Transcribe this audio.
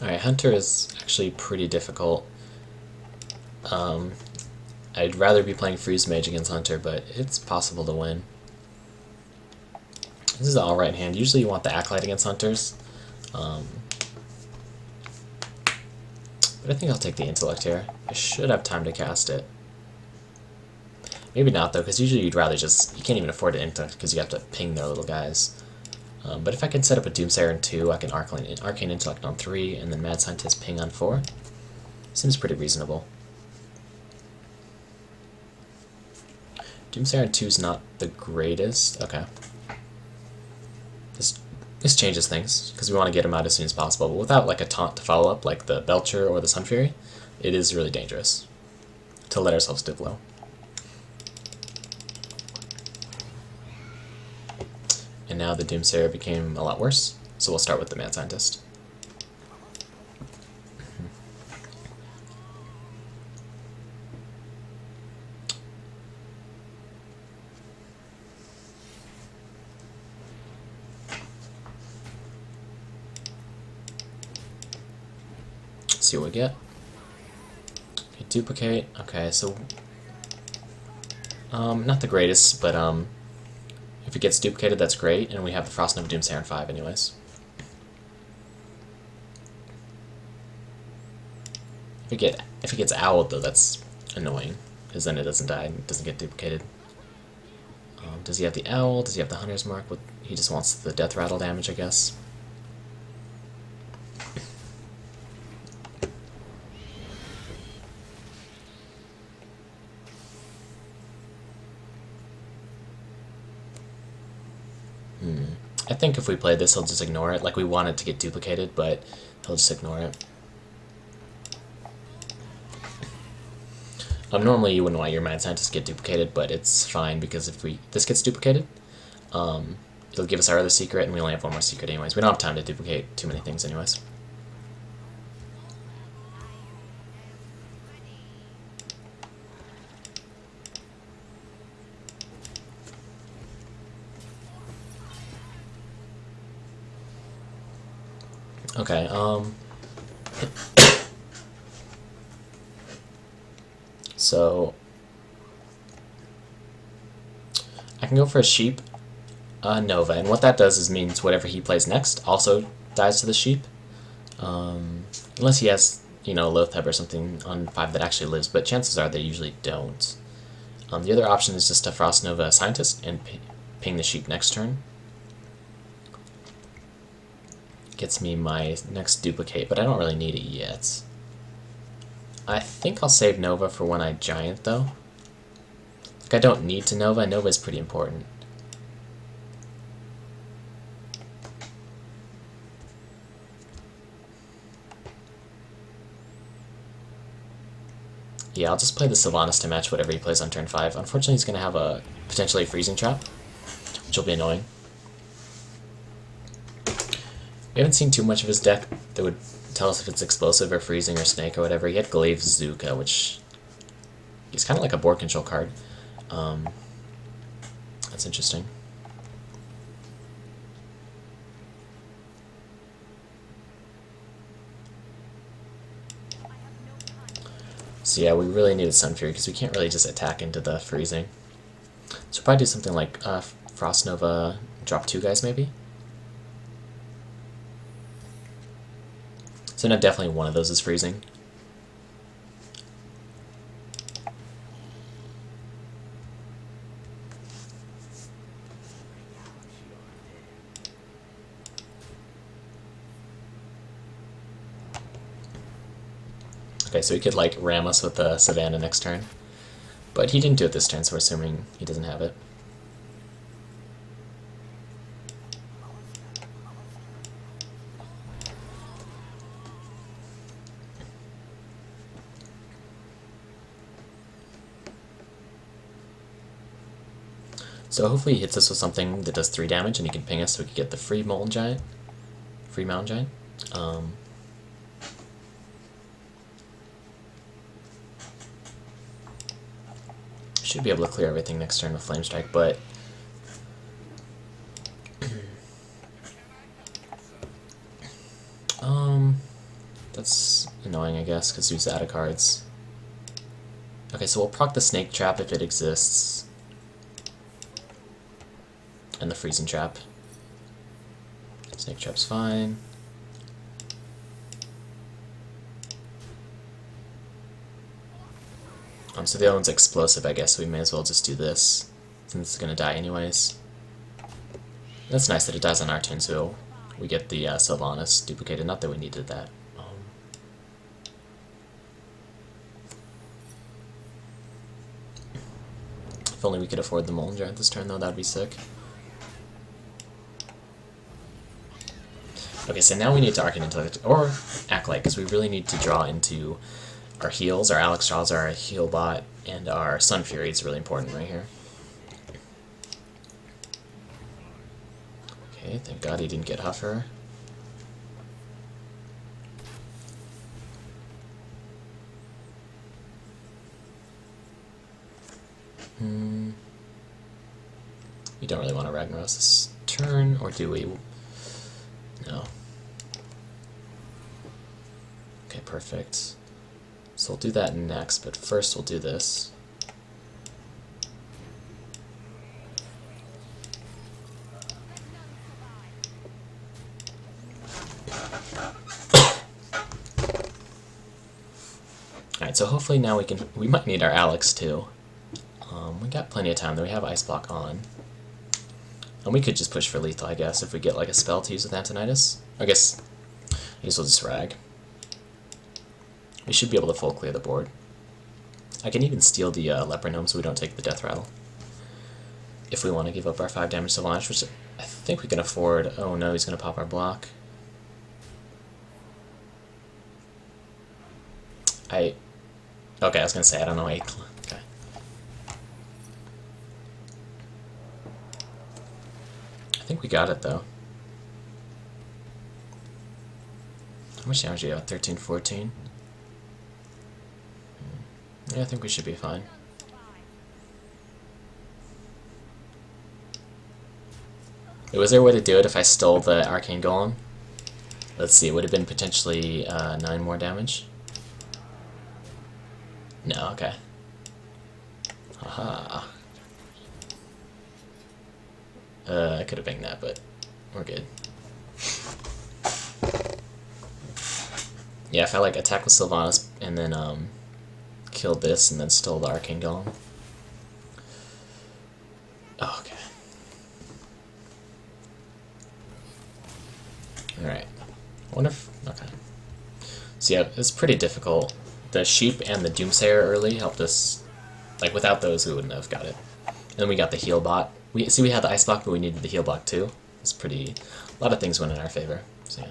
Alright, Hunter is actually pretty difficult. I'd rather be playing Freeze Mage against Hunter, but it's possible to win. This is an alright hand. Usually you want the Acolyte against Hunters. But I think I'll take the Intellect here. I should have time to cast it. Maybe not, though, because usually you'd rather just... You can't even afford to Intellect because you have to ping their little guys. But if I can set up a Doomsayer on 2, I can Arcane Intellect on 3, and then Mad Scientist ping on 4. Seems pretty reasonable. Doomsayer on 2 is not the greatest. Okay. This changes things, because we want to get him out as soon as possible, but without like a taunt to follow up, like the Belcher or the Sun Fury, it is really dangerous to let ourselves dip low. And now the Doomsayer became a lot worse, so we'll start with the Mad Scientist. See what we get. Okay, duplicate. Okay, so not the greatest, but if it gets duplicated, that's great, and we have the Frost Nova Doomsayer on 5 anyways. If it gets owled though, that's annoying, because then it doesn't die and it doesn't get duplicated. Does he have the owl? Does he have the Hunter's Mark? He just wants the death rattle damage, I guess. I think if we play this, he'll just ignore it. Like, we want it to get duplicated, but he'll just ignore it. Normally you wouldn't want your Mad Scientist to get duplicated, but it's fine, because if this gets duplicated, it'll give us our other secret, and we only have one more secret anyways. We don't have time to duplicate too many things anyways. Okay, so I can go for a Sheep Nova, and what that does is means whatever he plays next also dies to the Sheep. Unless he has, you know, Loatheb or something on 5 that actually lives, but chances are they usually don't. The other option is just to Frost Nova Scientist and ping the Sheep next turn. Gets me my next duplicate, but I don't really need it yet. I think I'll save Nova for when I Giant, though. Like, I don't need to Nova. Nova is pretty important. Yeah, I'll just play the Sylvanas to match whatever he plays on turn 5. Unfortunately, he's going to have a potentially freezing trap, which will be annoying. We haven't seen too much of his deck that would tell us if it's explosive or freezing or snake or whatever. He had Glaive Zuka, which is kind of like a board control card. That's interesting. So yeah, we really need a Sun Fury because we can't really just attack into the freezing. So we'll probably do something like Frost Nova, drop 2 guys maybe? So now definitely one of those is freezing. Okay, so he could like ram us with the Savannah next turn. But he didn't do it this turn, so we're assuming he doesn't have it. So hopefully he hits us with something that does 3 damage and he can ping us so we can get the free Molten Giant. Free Mountain Giant. Should be able to clear everything next turn with Flame Strike, but That's annoying, I guess, because he's out of cards. Okay, so we'll proc the Snake Trap if it exists. And the Freezing Trap. Snake Trap's fine. So the other one's explosive, I guess, so we may as well just do this, since it's going to die anyways. That's nice that it dies on our turn, so we get the Sylvanas duplicated. Not that we needed that. If only we could afford the Mollinger at this turn, though, that'd be sick. Okay, so now we need to Arcane Intellect, or Acolyte, because we really need to draw into our heals. Our Alex draws our heal bot, and our Sun Fury is really important right here. Okay, thank God he didn't get Huffer. We don't really want to Ragnaros this turn, or do we? No. Okay, perfect. So we'll do that next, but first we'll do this. Alright, so hopefully now we might need our Alex too. We got plenty of time, though we have Ice Block on. And we could just push for lethal, I guess, if we get like a spell to use with Antonidas. I guess we'll just Rag. We should be able to full clear the board. I can even steal the Leper Gnome so we don't take the Death Rattle. If we want to give up our 5 damage to launch, which I think we can afford. Oh no, he's going to pop our block. Okay, I was going to say, I don't know. Okay. I think we got it, though. How much damage do you have? 13, 14? Yeah, I think we should be fine. Was there a way to do it if I stole the Arcane Golem? Let's see, it would have been potentially 9 more damage. No, okay. Haha. I could have banged that, but we're good. Yeah, if I like attack with Sylvanas and then killed this and then stole the Arcane Golem. Oh, okay. Alright. I wonder if... okay. So yeah, it's pretty difficult. The Sheep and the Doomsayer early helped us. Like, without those, we wouldn't have got it. And then we got the Heal Bot. We had the Ice Block, but we needed the Heal Block too. It's pretty... a lot of things went in our favor. So yeah.